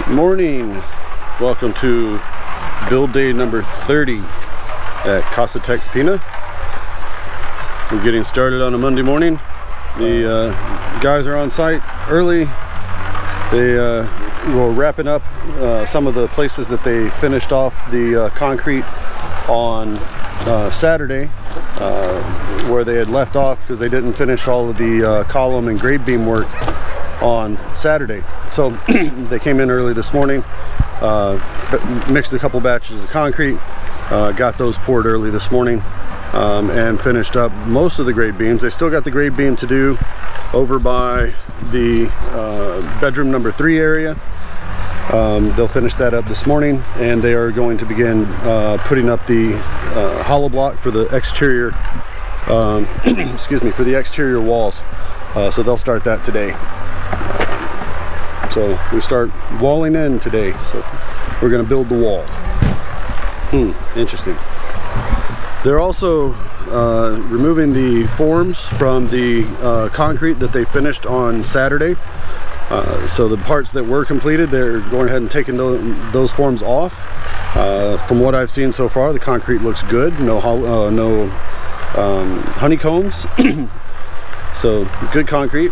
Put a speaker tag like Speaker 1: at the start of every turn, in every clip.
Speaker 1: Morning. Welcome to build day number 30 at Casa TexPina. We're getting started on a Monday morning. The guys are on site early. They were wrapping up some of the places that they finished off the concrete on Saturday, where they had left off because they didn't finish all of the column and grade beam work on Saturday. So they came in early this morning, mixed a couple batches of concrete, got those poured early this morning, and finished up most of the grade beams. They still got the grade beam to do over by the bedroom number 3 area. They'll finish that up this morning, and they are going to begin putting up the hollow block for the exterior excuse me, for the exterior walls. So they'll start that today. So we start walling in today, so we're going to build the wall. Interesting. They're also removing the forms from the concrete that they finished on Saturday. So the parts that were completed, they're going ahead and taking those forms off. From what I've seen so far, the concrete looks good. No honeycombs. So good concrete,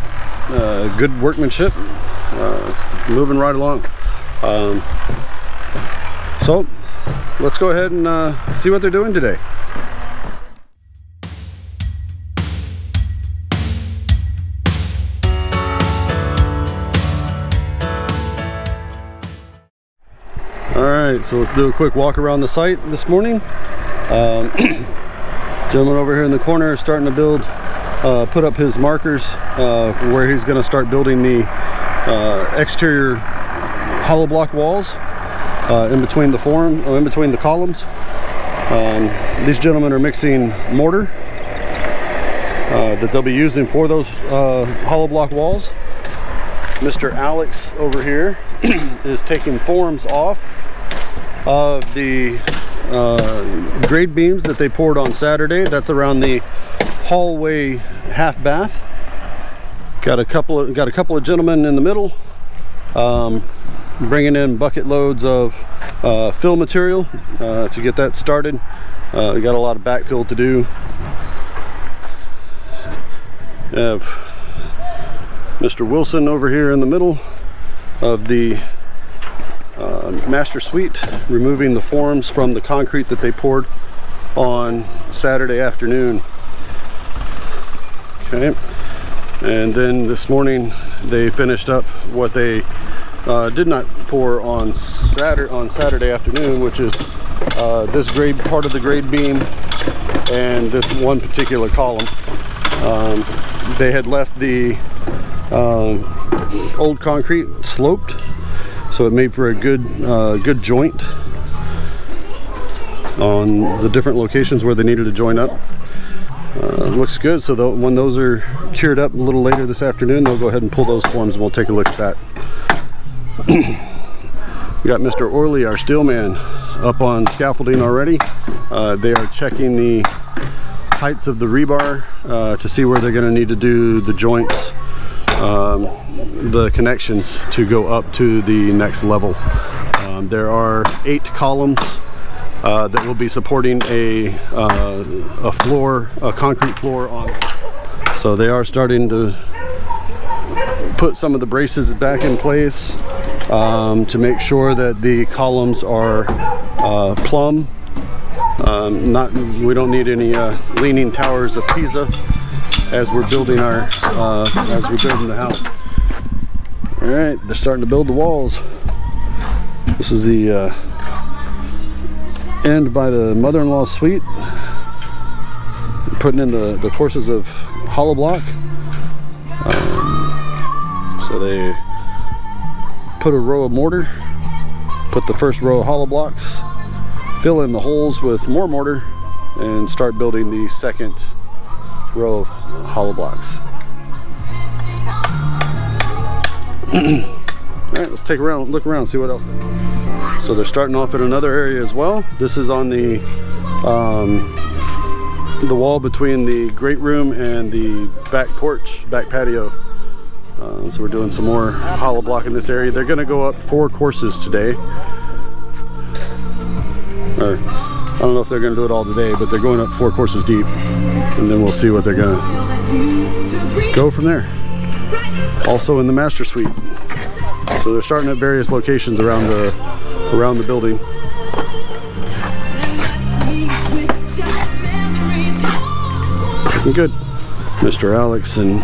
Speaker 1: good workmanship, moving right along. So let's go ahead and see what they're doing today. Alright, so let's do a quick walk around the site this morning. Gentleman over here in the corner is starting to build, put up his markers for where he's going to start building the exterior hollow block walls in between the columns. These gentlemen are mixing mortar that they'll be using for those hollow block walls. Mr. Alex over here is taking forms off of the grade beams that they poured on Saturday. That's around the hallway half bath. Got a couple of gentlemen in the middle, bringing in bucket loads of fill material to get that started. We got a lot of backfill to do. We have Mr. Wilson over here in the middle of the master suite, removing the forms from the concrete that they poured on Saturday afternoon. Okay, and then this morning they finished up what they did not pour on Saturday afternoon, which is this part of the grade beam and this one particular column. They had left the old concrete sloped, so it made for a good joint on the different locations where they needed to join up. Looks good. So when those are cured up a little later this afternoon, they'll go ahead and pull those forms and we'll take a look at that. We got Mr. Orley, our steel man, up on scaffolding already. They are checking the heights of the rebar to see where they're going to need to do the joints, the connections to go up to the next level. There are 8 columns that will be supporting a concrete floor on. So they are starting to put some of the braces back in place to make sure that the columns are plumb. We don't need any leaning towers of Pisa as we're building the house. All right, they're starting to build the walls. This is the end by the mother-in-law's suite, putting in the courses of hollow block. So they put a row of mortar, put the first row of hollow blocks, fill in the holes with more mortar, and start building the second row of hollow blocks. Alright, let's look around, see what else they do. So they're starting off in another area as well. This is on the wall between the great room and the back porch, back patio. So we're doing some more hollow block in this area. They're going to go up 4 courses today. Or I don't know if they're going to do it all today, but they're going up 4 courses deep, and then we'll see what they're going to go from there. Also in the master suite. So they're starting at various locations around the building. Looking good. Mr. Alex and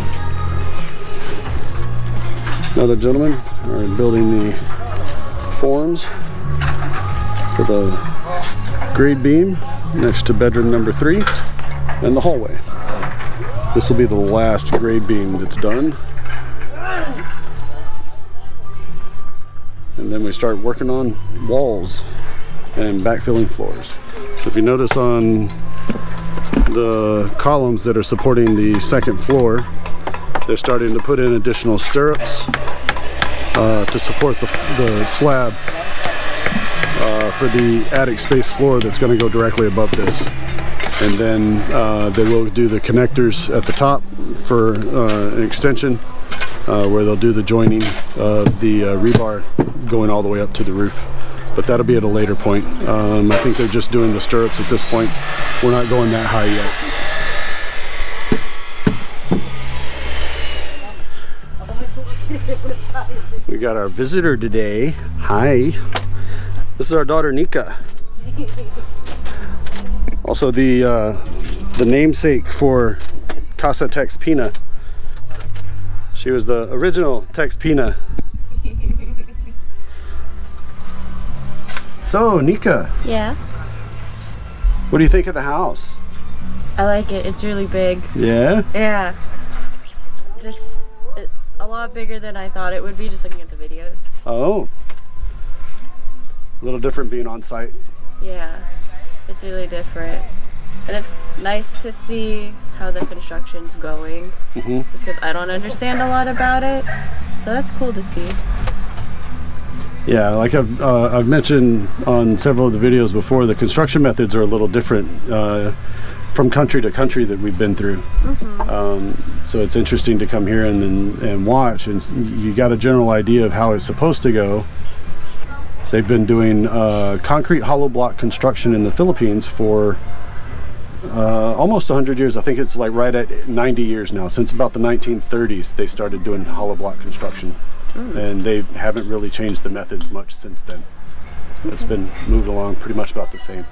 Speaker 1: another gentleman are building the forms for the grade beam next to bedroom number 3 and the hallway. This will be the last grade beam that's done. And then we start working on walls and backfilling floors. So if you notice on the columns that are supporting the 2nd floor, they're starting to put in additional stirrups to support the slab for the attic space floor that's going to go directly above this. And then they will do the connectors at the top for an extension where they'll do the joining of the rebar going all the way up to the roof. But that'll be at a later point. I think they're just doing the stirrups at this point. We're not going that high yet. We got our visitor today. Hi. This is our daughter Nica. Also the namesake for Casa TexPina. She was the original TexPina. So Nica. Yeah. What do you think of the house?
Speaker 2: I like it. It's really big.
Speaker 1: Yeah?
Speaker 2: Yeah. Just, it's a lot bigger than I thought it would be just looking at the videos.
Speaker 1: Oh. A little different being on site.
Speaker 2: Yeah. It's really different. And it's nice to see how the construction's going. Just because I don't understand a lot about it. So that's cool to see.
Speaker 1: Yeah, like I've mentioned on several of the videos before, the construction methods are a little different from country to country that we've been through. So it's interesting to come here and watch, and you got a general idea of how it's supposed to go. So they've been doing concrete hollow block construction in the Philippines for almost 100 years. I think it's like right at 90 years now. Since about the 1930s they started doing hollow block construction. And they haven't really changed the methods much since then. So it's been moved along pretty much about the same.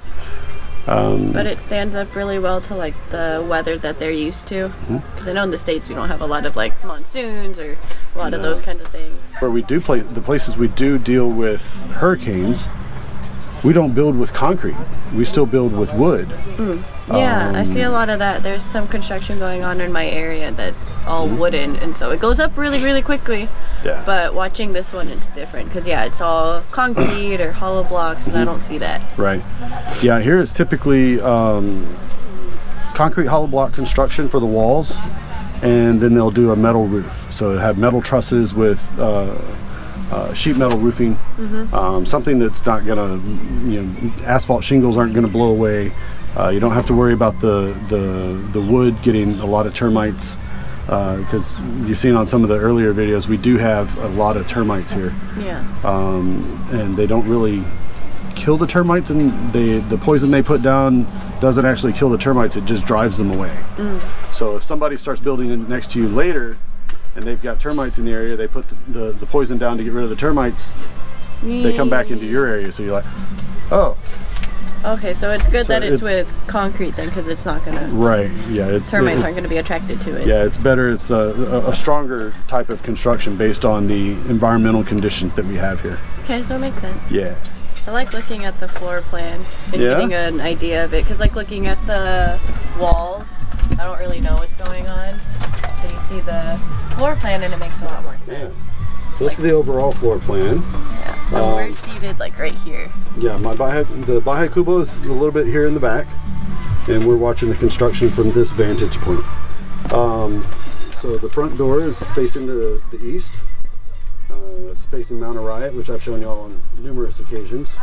Speaker 2: But it stands up really well to like the weather that they're used to. Because I know in the States we don't have a lot of like monsoons or a lot of those kinds of things.
Speaker 1: Where we do the places we do deal with hurricanes, we don't build with concrete. We still build with wood.
Speaker 2: Yeah, I see a lot of that. There's some construction going on in my area that's all wooden, and so it goes up really, really quickly.
Speaker 1: Yeah.
Speaker 2: But watching this one, it's different because yeah, it's all concrete or hollow blocks, and I don't see that.
Speaker 1: Right. Yeah, here it's typically concrete hollow block construction for the walls, and then they'll do a metal roof. So they have metal trusses with sheet metal roofing, something that's not gonna, asphalt shingles aren't gonna blow away. You don't have to worry about the wood getting a lot of termites, because you've seen on some of the earlier videos we do have a lot of termites here.
Speaker 2: Yeah.
Speaker 1: And they don't really kill the termites, and the poison they put down doesn't actually kill the termites, it just drives them away. So if somebody starts building it next to you later and they've got termites in the area, they put the poison down to get rid of the termites, they come back into your area, so you're like, oh.
Speaker 2: Okay, so it's good that it's with concrete then, because it's not gonna.
Speaker 1: Right. Yeah.
Speaker 2: Termites aren't gonna be attracted to it.
Speaker 1: Yeah, it's better. It's a stronger type of construction based on the environmental conditions that we have here.
Speaker 2: Okay, so it makes sense.
Speaker 1: Yeah.
Speaker 2: I like looking at the floor plan and getting an idea of it, because like looking at the walls, I don't really know what's going on. So you see the floor plan and it makes a lot more sense.
Speaker 1: Yeah. So this is the overall floor plan.
Speaker 2: Yeah. So we're seated like right here.
Speaker 1: Yeah, the Bahay Kubo is a little bit here in the back, and we're watching the construction from this vantage point. So the front door is facing to the east. It's facing Mount Arayat, which I've shown you all on numerous occasions.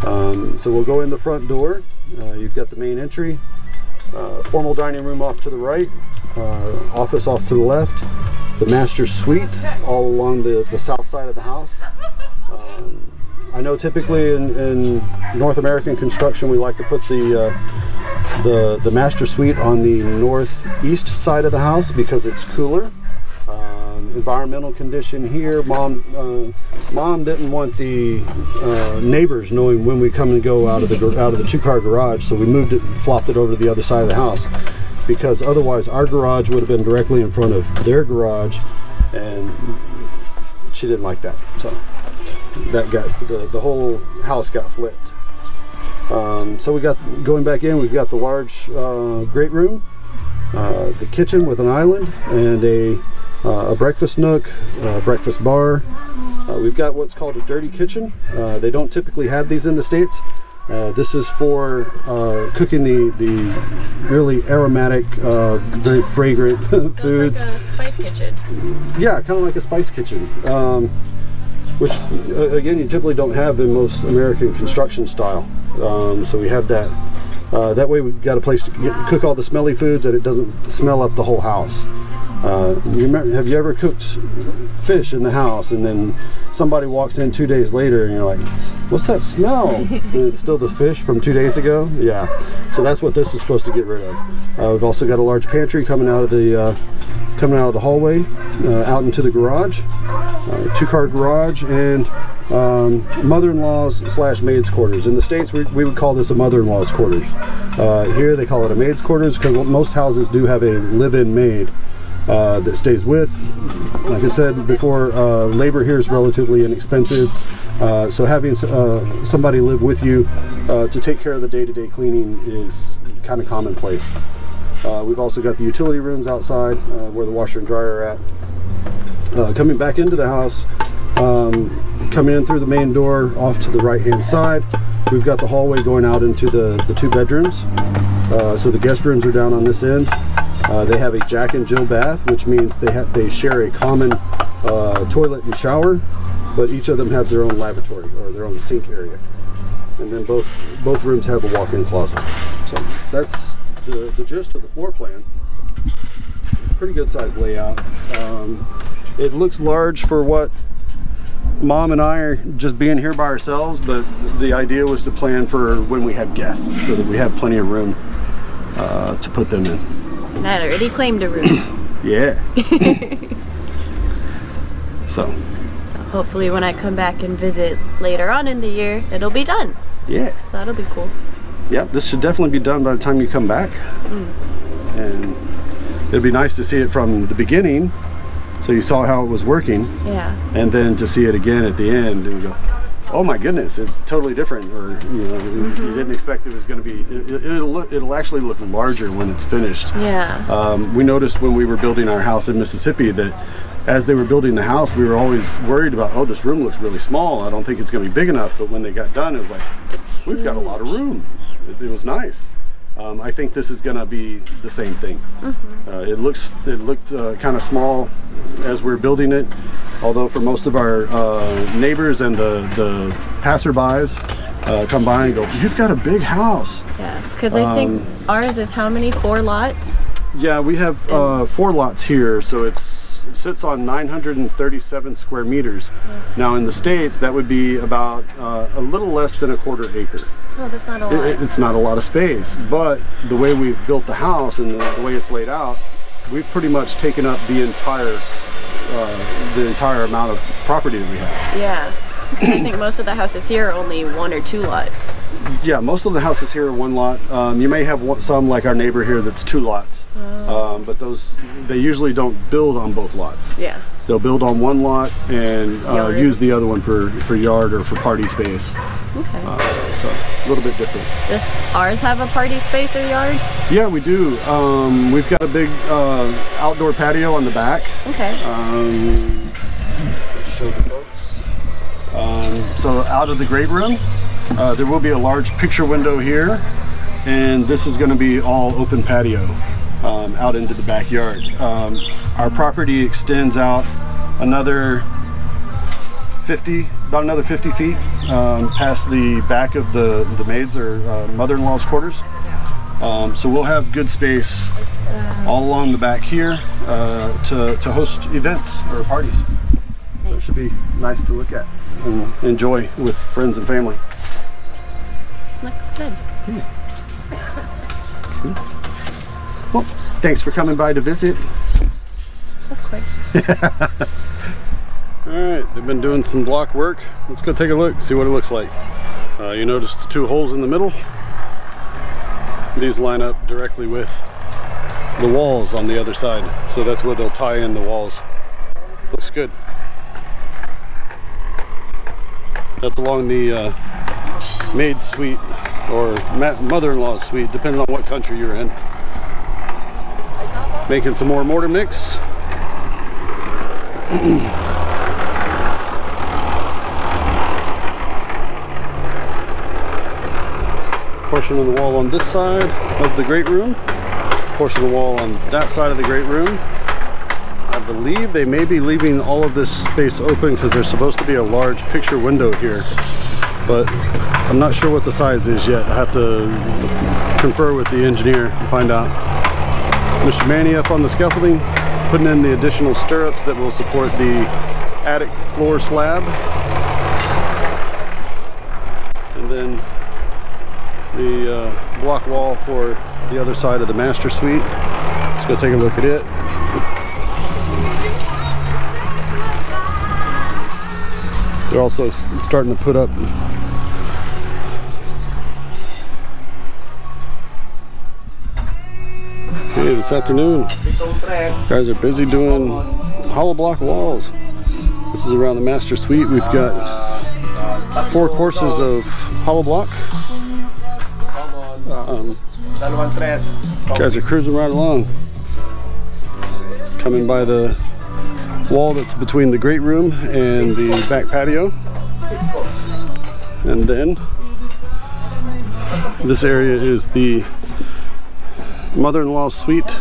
Speaker 1: So we'll go in the front door. You've got the main entry, formal dining room off to the right, office off to the left, master suite all along the south side of the house. I know typically in North American construction we like to put the master suite on the northeast side of the house because it's cooler. Environmental condition here, mom didn't want the neighbors knowing when we come and go out of the two-car garage, so we moved it, flopped it over to the other side of the house, because otherwise our garage would have been directly in front of their garage, and she didn't like that. So that got the whole house got flipped. So we got going back in. We've got the large great room, the kitchen with an island, and a breakfast nook, breakfast bar. We've got what's called a dirty kitchen. They don't typically have these in the States. This is for cooking the really aromatic, very fragrant foods.
Speaker 2: So it's like a spice kitchen.
Speaker 1: Yeah, kind of like a spice kitchen, which again you typically don't have in most American construction style. So we have that. That way we've got a place to cook all the smelly foods and it doesn't smell up the whole house. Have you ever cooked fish in the house and then somebody walks in 2 days later and you're like, what's that smell? And it's still the fish from 2 days ago? Yeah, so that's what this is supposed to get rid of. We've also got a large pantry coming out of the hallway out into the garage, two-car garage, and mother-in-law's / maid's quarters. In the States we would call this a mother-in-law's quarters. Here they call it a maid's quarters because most houses do have a live-in maid that stays with. Like I said before, labor here is relatively inexpensive, so having somebody live with you to take care of the day-to-day cleaning is kind of commonplace. We've also got the utility rooms outside where the washer and dryer are at. Coming back into the house, coming in through the main door off to the right hand side, we've got the hallway going out into the two bedrooms. So the guest rooms are down on this end. They have a Jack and Jill bath, which means they share a common toilet and shower, but each of them has their own lavatory or their own sink area. And then both rooms have a walk-in closet. So that's the gist of the floor plan. Pretty good sized layout. It looks large for what Mom and I are just being here by ourselves, but the idea was to plan for when we have guests so that we have plenty of room to put them in.
Speaker 2: And I already claimed a room.
Speaker 1: Yeah. So
Speaker 2: hopefully when I come back and visit later on in the year, it'll be done.
Speaker 1: Yeah.
Speaker 2: So that'll be cool.
Speaker 1: Yeah, this should definitely be done by the time you come back. And it'd be nice to see it from the beginning, so you saw how it was working. Yeah. And then to see it again at the end and go, oh my goodness, it's totally different. Or you didn't expect it was going to be. It'll actually look larger when it's finished. Yeah. We noticed when we were building our house in Mississippi that as they were building the house, we were always worried about, oh, this room looks really small. I don't think it's going to be big enough. But when they got done, it was like, we've got a lot of room. It was nice. I think this is going to be the same thing. It looked kind of small as we're building it, although for most of our neighbors and the passerbys come by and go, you've got a big house. Yeah, because I think ours is how many? 4 lots? Yeah, we have 4 lots here, so it sits on 937 square meters. Now in the States that would be about a little less than a 1/4 acre. Oh, that's not a lot. It's not a lot of space, but the way we've built the house and the way it's laid out, we've pretty much taken up the entire amount of property that we have. Yeah, because I think most of the houses here are only 1 or 2 lots. Yeah, most of the houses here are 1 lot. You may have some like our neighbor here that's 2 lots, but they usually don't build on both lots. Yeah. They'll build on 1 lot and use the other one for yard or for party space. Okay. So a little bit different. Does ours have a party space or yard? Yeah, we do. We've got a big outdoor patio on the back. Okay. Let's show the folks. So out of the great room, there will be a large picture window here, and this is going to be all open patio out into the backyard. Our property extends out another about another 50 feet past the back of the maids or mother-in-law's quarters. So we'll have good space all along the back here to host events or parties. So it should be nice to look at and enjoy with friends and family.
Speaker 2: Looks good.
Speaker 1: Well, thanks for coming by to visit.
Speaker 2: Of course.
Speaker 1: Alright, they've been doing some block work. Let's go take a look, see what it looks like. You notice the two holes in the middle? These line up directly with the walls on the other side. So that's where they'll tie in the walls. Looks good. That's along the maid's suite or mother-in-law's suite, depending on what country you're in. Making some more mortar mix. Portion of the wall on this side of the great room. Portion of the wall on that side of the great room. I believe they may be leaving all of this space open because there's supposed to be a large picture window here, but I'm not sure what the size is yet. I have to confer with the engineer and find out. Mr. Manny up on the scaffolding, putting in the additional stirrups that will support the attic floor slab, and then the block wall for the other side of the master suite. Let's go take a look at it. They're also starting to put up okay, this afternoon guys are busy doing hollow block walls. This is around the master suite. We've got 4 courses of hollow block. Guys are cruising right along, coming by the wall that's between the great room and the back patio, and then this area is the mother-in-law's suite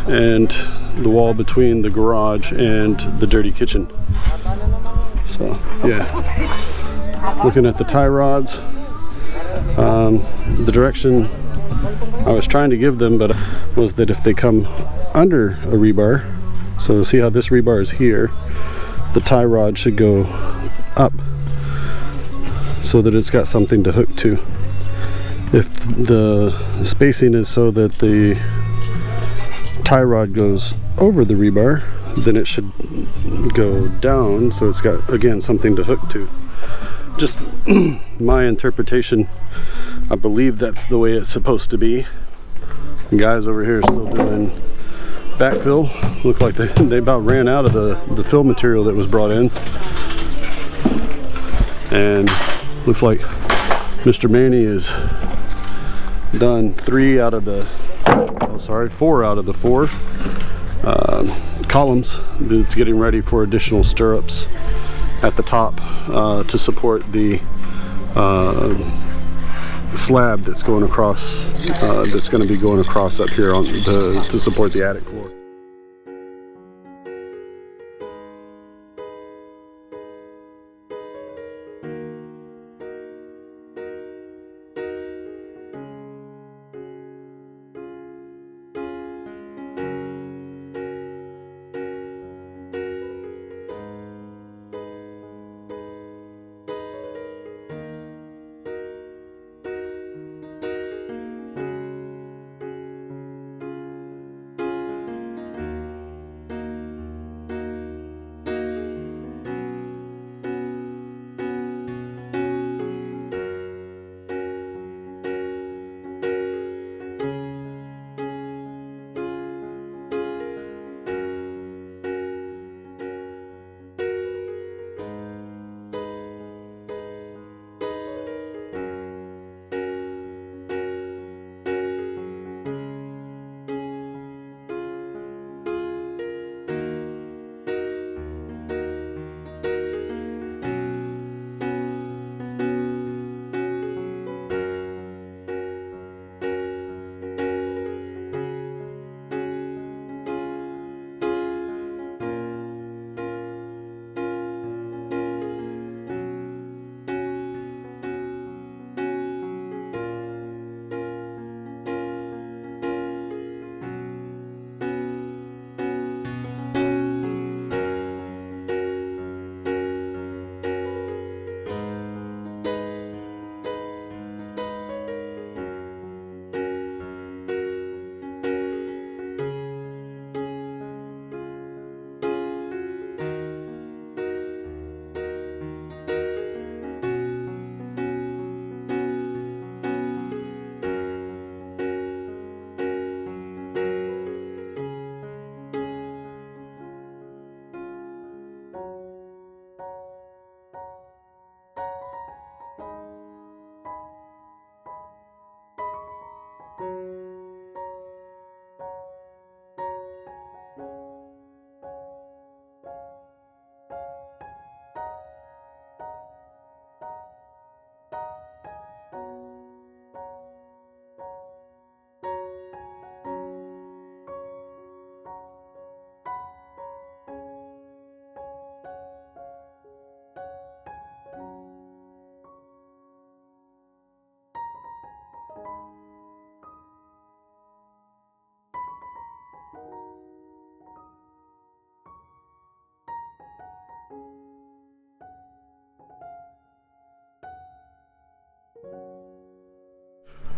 Speaker 1: and the wall between the garage and the dirty kitchen. So yeah, looking at the tie rods, the direction I was trying to give them but was that if they come under a rebar, so see how this rebar is here, the tie rod should go up so that it's got something to hook to. If the spacing is so that the tie rod goes over the rebar, then it should go down so it's got, again, something to hook to. Just my interpretation. I believe that's the way it's supposed to be. The guys over here are still doing backfill. Look like they about ran out of the fill material that was brought in. And looks like Mr. Manny is done 4 out of the 4 columns. It's getting ready for additional stirrups at the top to support the slab that's going across, that's going to be going across up here on to support the attic floor.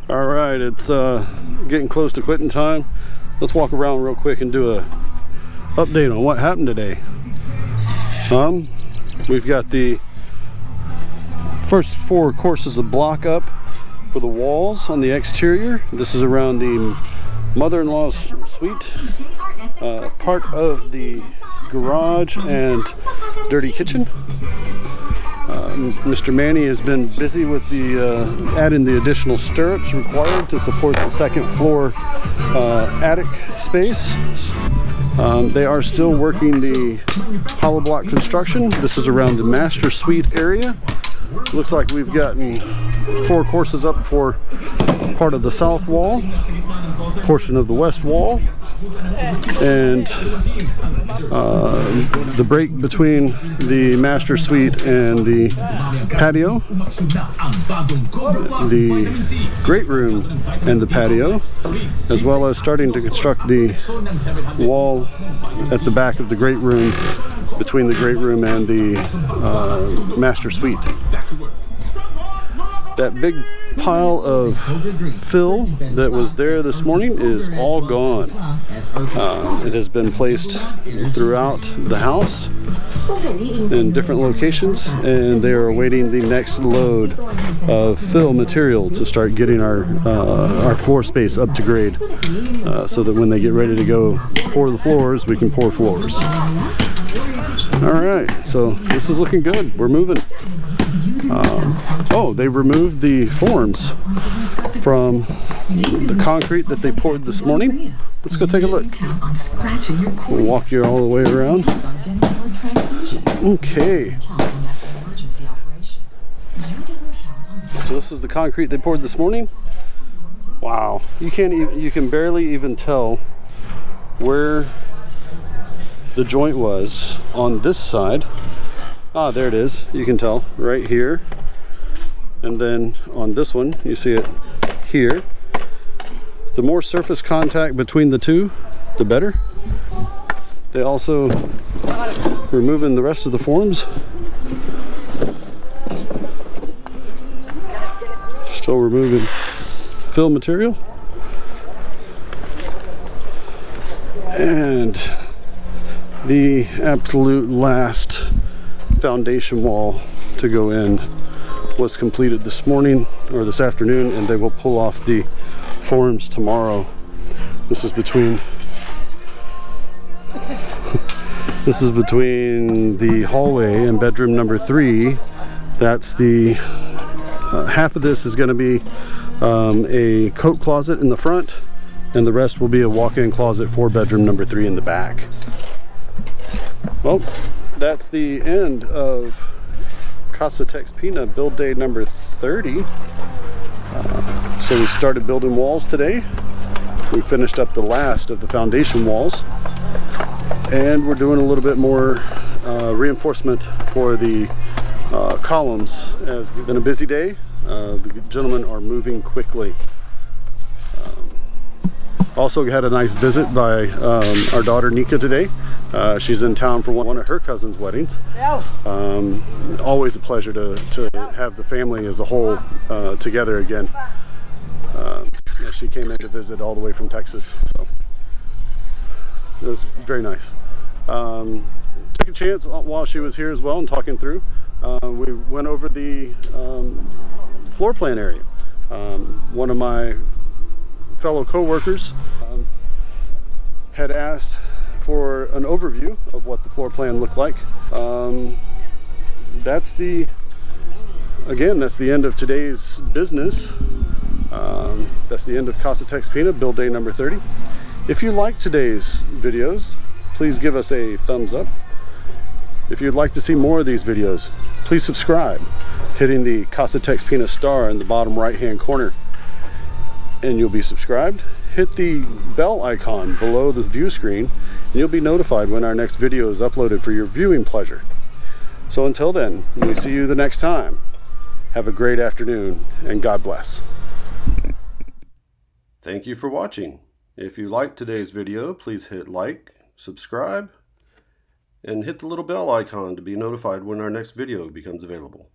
Speaker 1: All right, it's getting close to quitting time. Let's walk around real quick and do a update on what happened today. We've got the first 4 courses of block up for the walls on the exterior. This is around the mother-in-law's suite, part of the garage and dirty kitchen. Mr. Manny has been busy with the adding the additional stirrups required to support the second floor attic space. They are still working the hollow block construction. This is around the master suite area. Looks like we've gotten 4 courses up for part of the south wall, portion of the west wall, and the break between the master suite and the patio, the great room and the patio, as well as starting to construct the wall at the back of the great room, between the great room and the master suite. That big pile of fill that was there this morning is all gone. It has been placed throughout the house in different locations, and they are awaiting the next load of fill material to start getting our floor space up to grade, so that when they get ready to go pour the floors, we can pour floors. All right, so this is looking good. We're moving. Oh, they removed the forms from the concrete that they poured this morning. Let's go take a look. We'll walk you all the way around. Okay. So this is the concrete they poured this morning. Wow, you can barely even tell where the joint was on this side. Ah, there it is. You can tell right here. And then on this one, you see it here. The more surface contact between the two, the better. They also removing the rest of the forms. Still removing fill material. And the absolute last foundation wall to go in was completed this morning or this afternoon, and they will pull off the forms tomorrow. This is between the hallway and bedroom number 3. That's the half of this is going to be a coat closet in the front, and the rest will be a walk-in closet for bedroom number 3 in the back. Well, that's the end of Casa TexPina build day number 30. So we started building walls today. We finished up the last of the foundation walls, and we're doing a little bit more reinforcement for the columns. As it's been a busy day, the gentlemen are moving quickly. Also had a nice visit by our daughter Nica today. She's in town for one of her cousin's weddings. Always a pleasure to have the family as a whole together again. Yeah, she came in to visit all the way from Texas, so it was very nice. Took a chance while she was here as well and talking through. We went over the floor plan area. One of my fellow co-workers had asked for an overview of what the floor plan looked like. That's the end of today's business. That's the end of Casa TexPina build day number 30. If you like today's videos, please give us a thumbs up. If you'd like to see more of these videos, please subscribe, hitting the Casa TexPina star in the bottom right hand corner, and you'll be subscribed. Hit the bell icon below the view screen, and you'll be notified when our next video is uploaded for your viewing pleasure. So until then, when we see you the next time, have a great afternoon, and God bless. Thank you for watching. If you liked today's video, please hit like, subscribe, and hit the little bell icon to be notified when our next video becomes available.